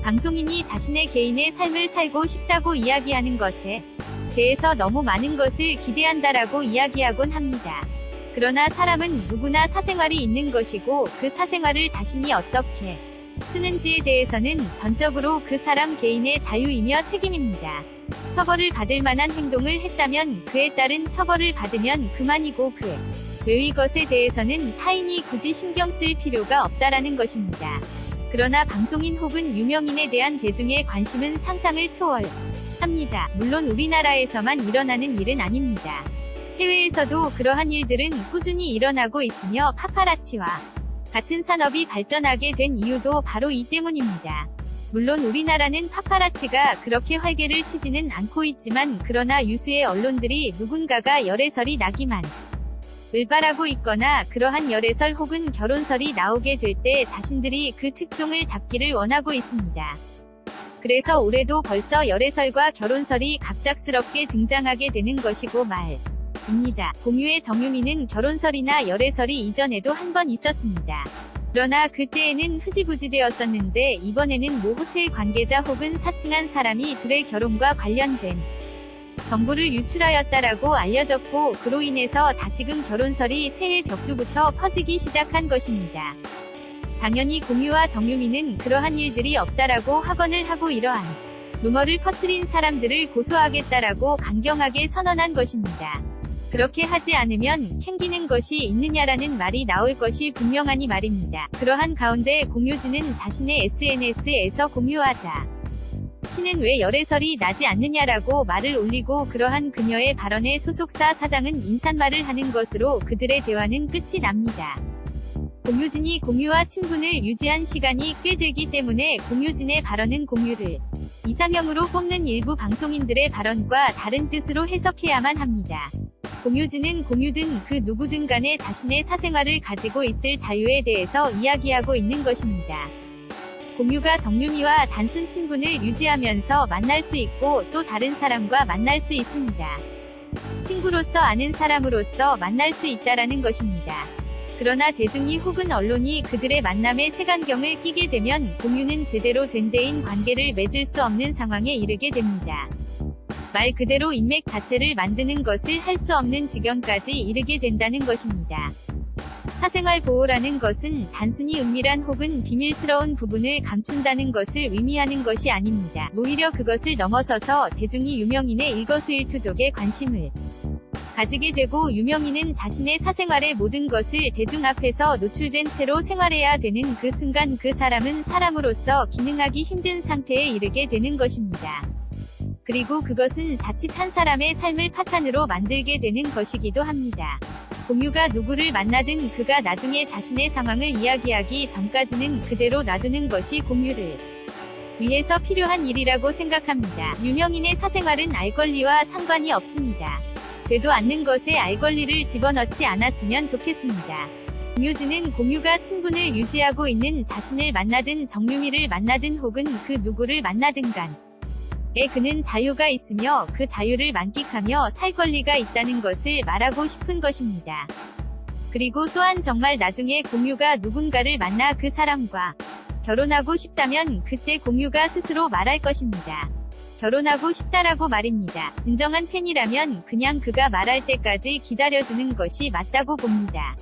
방송인이 자신의 개인의 삶을 살고 싶다고 이야기하는 것에 대해서 너무 많은 것을 기대한다라고 이야기하곤 합니다. 그러나 사람은 누구나 사생활이 있는 것이고 그 사생활을 자신이 어떻게 쓰는지에 대해서는 전적으로 그 사람 개인의 자유이며 책임입니다. 처벌을 받을 만한 행동을 했다면 그에 따른 처벌을 받으면 그만이고 그 외의 것에 대해서는 타인이 굳이 신경 쓸 필요가 없다라는 것입니다. 그러나 방송인 혹은 유명인에 대한 대중의 관심은 상상을 초월합니다. 물론 우리나라에서만 일어나는 일은 아닙니다. 해외에서도 그러한 일들은 꾸준히 일어나고 있으며 파파라치와 같은 산업이 발전하게 된 이유도 바로 이 때문입니다. 물론 우리나라는 파파라치가 그렇게 활개를 치지는 않고 있지만 그러나 유수의 언론들이 누군가가 열애설이 나기만 을바라고 있거나 그러한 열애설 혹은 결혼설이 나오게 될 때 자신들이 그 특종을 잡기를 원하고 있습니다. 그래서 올해도 벌써 열애설과 결혼설이 갑작스럽게 등장하게 되는 것이고 말입니다. 공유의 정유미는 결혼설이나 열애설이 이전에도 한 번 있었습니다. 그러나 그때에는 흐지부지되었었는데 이번에는 모 호텔 관계자 혹은 사칭한 사람이 둘의 결혼과 관련된 정보를 유출하였다라고 알려졌고 그로 인해서 다시금 결혼설이 새해 벽두부터 퍼지기 시작한 것입니다. 당연히 공유와 정유미는 그러한 일들이 없다라고 확언을 하고 이러한 루머를 퍼뜨린 사람들을 고소하겠다라고 강경하게 선언한 것입니다. 그렇게 하지 않으면 캥기는 것이 있느냐라는 말이 나올 것이 분명하니 말입니다. 그러한 가운데 공유진은 자신의 SNS에서 공유하자 씨는 왜 열애설이 나지 않느냐라고 말을 올리고 그러한 그녀의 발언에 소속사 사장은 인사말을 하는 것으로 그들의 대화는 끝이 납니다. 공유진이 공유와 친분을 유지한 시간이 꽤 되기 때문에 공유진의 발언은 공유를 이상형으로 꼽는 일부 방송인들의 발언과 다른 뜻으로 해석해야만 합니다. 공유진은 공유든 그 누구든 간에 자신의 사생활을 가지고 있을 자유에 대해서 이야기하고 있는 것입니다. 공유가 정유미와 단순 친분을 유지하면서 만날 수 있고 또 다른 사람과 만날 수 있습니다. 친구로서 아는 사람으로서 만날 수 있다라는 것입니다. 그러나 대중이 혹은 언론이 그들의 만남에 색안경을 끼게 되면 공유는 제대로 된 대인 관계를 맺을 수 없는 상황에 이르게 됩니다. 말 그대로 인맥 자체를 만드는 것을 할 수 없는 지경까지 이르게 된다는 것입니다. 사생활 보호라는 것은 단순히 은밀한 혹은 비밀스러운 부분을 감춘다는 것을 의미하는 것이 아닙니다. 오히려 그것을 넘어서서 대중이 유명인의 일거수일투족에 관심을 가지게 되고 유명인은 자신의 사생활의 모든 것을 대중 앞에서 노출된 채로 생활해야 되는 그 순간 그 사람은 사람으로서 기능하기 힘든 상태에 이르게 되는 것입니다. 그리고 그것은 자칫 한 사람의 삶을 파탄으로 만들게 되는 것이기도 합니다. 공유가 누구를 만나든 그가 나중에 자신의 상황을 이야기하기 전까지는 그대로 놔두는 것이 공유를 위해서 필요한 일이라고 생각합니다. 유명인의 사생활은 알 권리와 상관이 없습니다. 되도 않는 것에 알 권리를 집어넣지 않았으면 좋겠습니다. 공유진은 공유가 친분을 유지하고 있는 자신을 만나든 정유미를 만나든 혹은 그 누구를 만나든 간에 그는 자유가 있으며 그 자유를 만끽하며 살 권리가 있다는 것을 말하고 싶은 것입니다. 그리고 또한 정말 나중에 공유가 누군가를 만나 그 사람과 결혼하고 싶다면 그때 공유가 스스로 말할 것입니다. 결혼하고 싶다라고 말입니다. 진정한 팬이라면 그냥 그가 말할 때까지 기다려주는 것이 맞다고 봅니다.